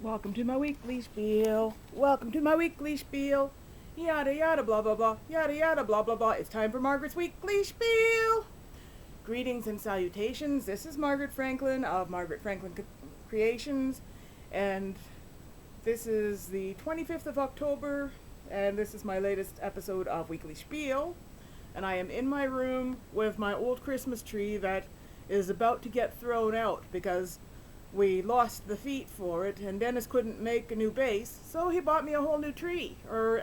Welcome to my weekly spiel. Welcome to my weekly spiel. Yada yada blah blah blah. Yada yada blah blah blah. It's time for Margaret's weekly spiel. Greetings and salutations. This is Margaret Franklin of Margaret Franklin Creations, and this is the 25th of October, and this is my latest episode of Weekly Spiel. And I am in my room with my old Christmas tree that is about to get thrown out because we lost the feet for it, and Dennis couldn't make a new base, so he bought me a whole new tree, or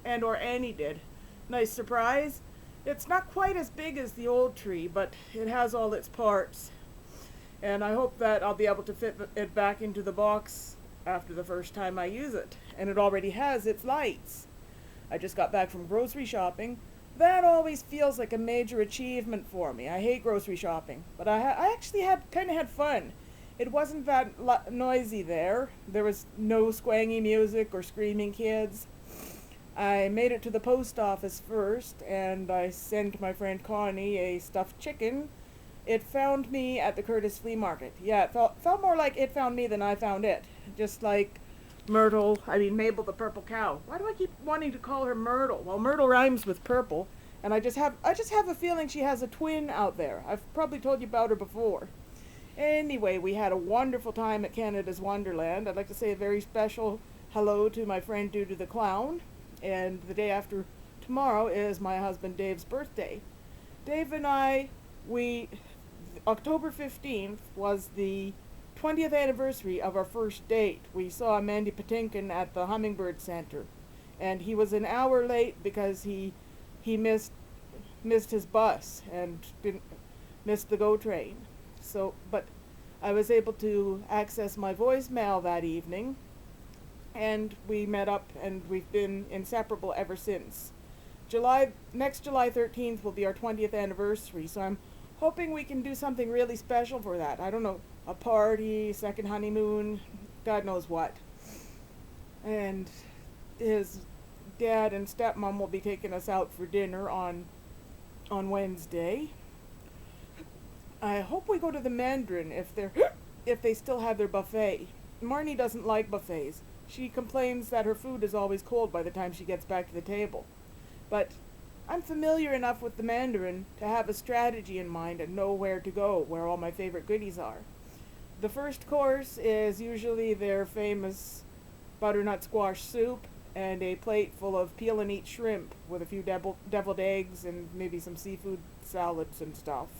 Annie did. Nice surprise. It's not quite as big as the old tree, but it has all its parts, and I hope that I'll be able to fit it back into the box after the first time I use it. And it already has its lights. I just got back from grocery shopping. That always feels like a major achievement for me. I hate grocery shopping, but I actually kind of had fun. It wasn't that noisy there. There was no squangy music or screaming kids. I made it to the post office first, and I sent my friend Connie a stuffed chicken. It found me at the Curtis Flea Market. Yeah, it felt more like it found me than I found it. Just like Mabel the purple cow. Why do I keep wanting to call her Myrtle? Well, Myrtle rhymes with purple, and I just have a feeling she has a twin out there. I've probably told you about her before. Anyway, we had a wonderful time at Canada's Wonderland. I'd like to say a very special hello to my friend Dudu the Clown. And the day after tomorrow is my husband Dave's birthday. Dave and October 15th was the 20th anniversary of our first date. We saw Mandy Patinkin at the Hummingbird Center. And he was an hour late because he missed his bus and missed the GO train. But I was able to access my voicemail that evening, and we met up, and we've been inseparable ever since. Next July 13th will be our 20th anniversary, so I'm hoping we can do something really special for that. I don't know, a party, second honeymoon, God knows what. And his dad and stepmom will be taking us out for dinner on Wednesday. I hope we go to the Mandarin if they still have their buffet. Marnie doesn't like buffets. She complains that her food is always cold by the time she gets back to the table. But I'm familiar enough with the Mandarin to have a strategy in mind and know where to go, where all my favorite goodies are. The first course is usually their famous butternut squash soup and a plate full of peel and eat shrimp with a few deviled eggs and maybe some seafood salads and stuff.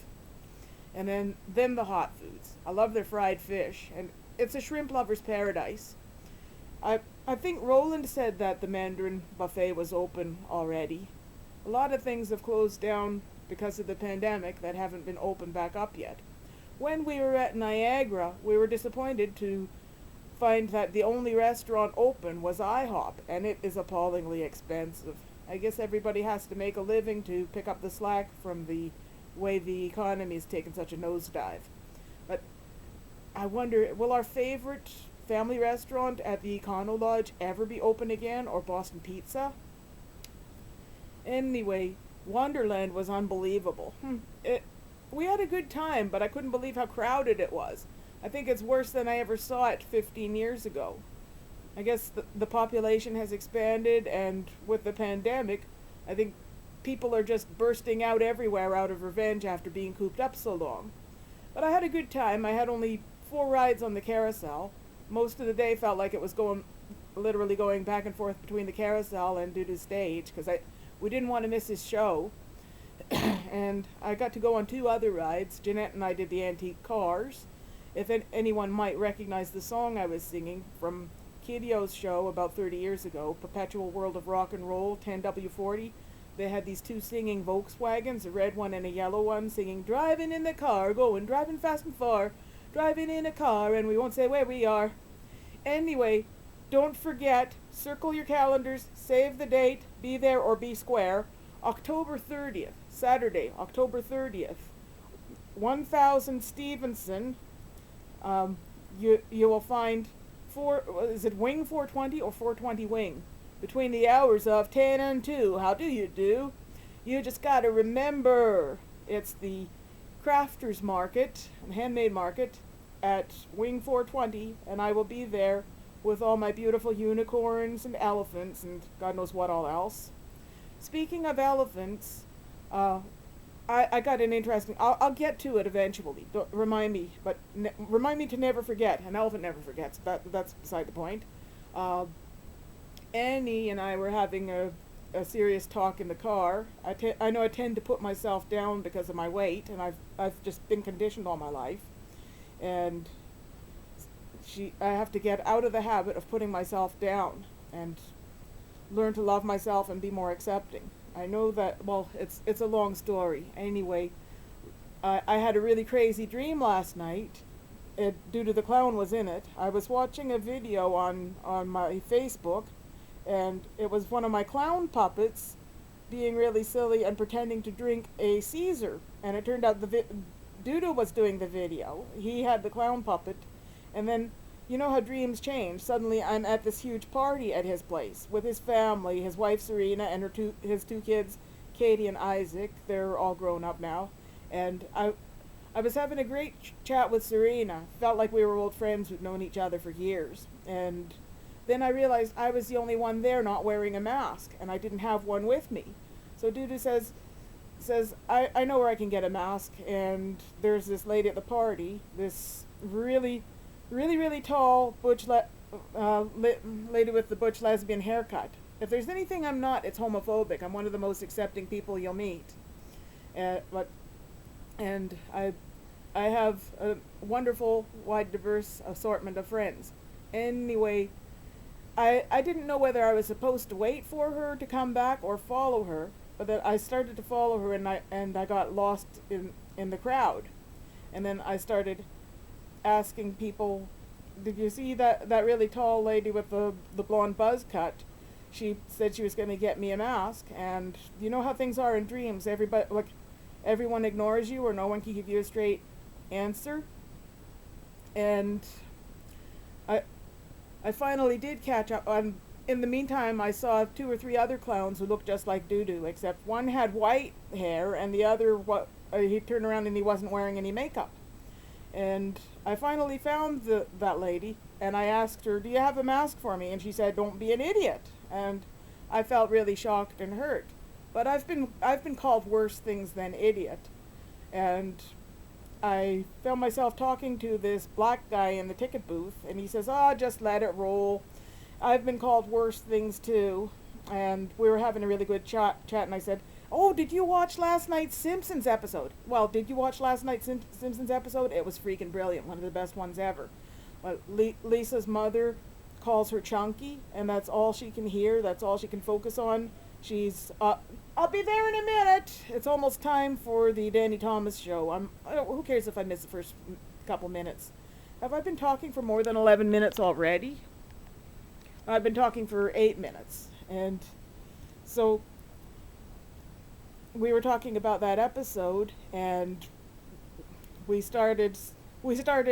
And then the hot foods. I love their fried fish, and it's a shrimp lover's paradise. I think Roland said that the Mandarin buffet was open already. A lot of things have closed down because of the pandemic that haven't been opened back up yet. When we were at Niagara, we were disappointed to find that the only restaurant open was IHOP, and it is appallingly expensive. I guess everybody has to make a living to pick up the slack from the way the economy has taken such a nosedive. But I wonder, will our favorite family restaurant at the Econo Lodge ever be open again, or Boston Pizza? Anyway, Wonderland was unbelievable. We had a good time, but I couldn't believe how crowded it was. I think it's worse than I ever saw it 15 years ago. I guess the population has expanded, and with the pandemic, I think people are just bursting out everywhere out of revenge after being cooped up so long. But I had a good time. I had only 4 rides on the carousel. Most of the day felt like it was literally going back and forth between the carousel and Dudu's stage, because we didn't want to miss his show. And I got to go on 2 other rides. Jeanette and I did the antique cars. If anyone might recognize the song I was singing from Kidio's show about 30 years ago, Perpetual World of Rock and Roll, 10W40, they had these 2 singing Volkswagens, a red one and a yellow one, singing, "Driving in the car, driving fast and far, driving in a car, and we won't say where we are." Anyway, don't forget, circle your calendars, save the date, be there or be square, October 30th, Saturday, October 30th, 1000 Stevenson. You will find is it Wing 420 or 420 Wing? Between the hours of 10 and 2. How do you do? You just gotta remember, it's the crafters market, handmade market, at Wing 420, and I will be there with all my beautiful unicorns and elephants and God knows what all else. Speaking of elephants, I got an interesting. I'll get to it eventually. Don't remind me, but remind me to never forget. An elephant never forgets. That's beside the point. Uh, Annie and I were having a serious talk in the car. I know I tend to put myself down because of my weight, and I've just been conditioned all my life, and I have to get out of the habit of putting myself down and learn to love myself and be more accepting. I know that, well, it's a long story. Anyway, I had a really crazy dream last night. Due to the clown was in it. I was watching a video on my Facebook, and it was one of my clown puppets being really silly and pretending to drink a Caesar. And it turned out Dudu was doing the video. He had the clown puppet, and then you know how dreams change. Suddenly I'm at this huge party at his place with his family, his wife Serena and his two kids, Katie and Isaac. They're all grown up now. And I was having a great chat with Serena. Felt like we were old friends who'd known each other for years. And then I realized I was the only one there not wearing a mask, and I didn't have one with me. So Dudu says, I know where I can get a mask, and there's this lady at the party, this really tall lady with the butch lesbian haircut. If there's anything I'm not, it's homophobic. I'm one of the most accepting people you'll meet. And I have a wonderful, wide, diverse assortment of friends. Anyway, I didn't know whether I was supposed to wait for her to come back or follow her, but that I started to follow her, and I got lost in the crowd. And then I started asking people, did you see that really tall lady with the blonde buzz cut? She said she was going to get me a mask, and you know how things are in dreams. Everyone ignores you, or no one can give you a straight answer. And I finally did catch up. In the meantime, I saw 2 or 3 other clowns who looked just like Dudu, except one had white hair, and the other, he turned around and he wasn't wearing any makeup. And I finally found that lady, and I asked her, do you have a mask for me? And she said, don't be an idiot. And I felt really shocked and hurt. But I've been called worse things than idiot. And I found myself talking to this black guy in the ticket booth, and he says, just let it roll. I've been called worse things too. And we were having a really good chat, and I said, oh, did you watch last night's Simpsons episode? Well, did you watch last night's Simpsons episode? It was freaking brilliant. One of the best ones ever. Well, Lisa's mother calls her Chunky, and that's all she can hear. That's all she can focus on. She's, I'll be there in a minute. It's almost time for the Danny Thomas show. Who cares if I miss the first couple minutes? Have I been talking for more than 11 minutes already? I've been talking for 8 minutes. And so we were talking about that episode, and we started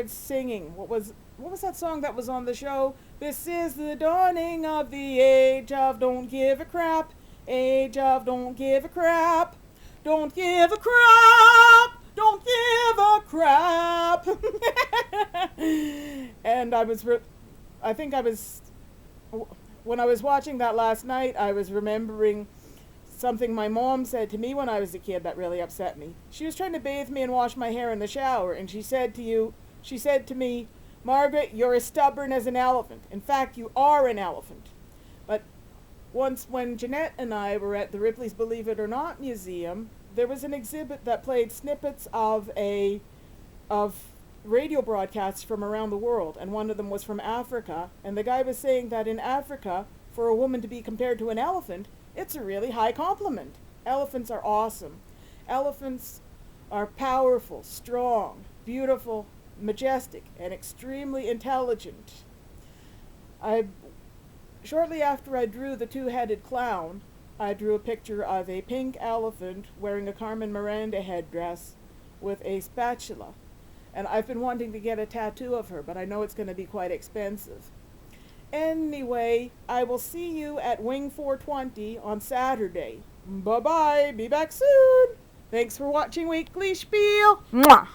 singing. What was that song that was on the show? This is the dawning of the age of don't give a crap. Age of don't give a crap. Don't give a crap. Don't give a crap. And when I was watching that last night, I was remembering something my mom said to me when I was a kid that really upset me. She was trying to bathe me and wash my hair in the shower, and she said to me, Margaret, you're as stubborn as an elephant. In fact, you are an elephant. But once when Jeanette and I were at the Ripley's Believe It or Not Museum, there was an exhibit that played snippets of radio broadcasts from around the world, and one of them was from Africa, and the guy was saying that in Africa, for a woman to be compared to an elephant, it's a really high compliment. Elephants are awesome. Elephants are powerful, strong, beautiful, majestic, and extremely intelligent. Shortly after I drew the 2-headed clown, I drew a picture of a pink elephant wearing a Carmen Miranda headdress with a spatula. And I've been wanting to get a tattoo of her, but I know it's going to be quite expensive. Anyway, I will see you at Wing 420 on Saturday. Bye-bye. Be back soon. Thanks for watching Weekly Schpiel. Mwah.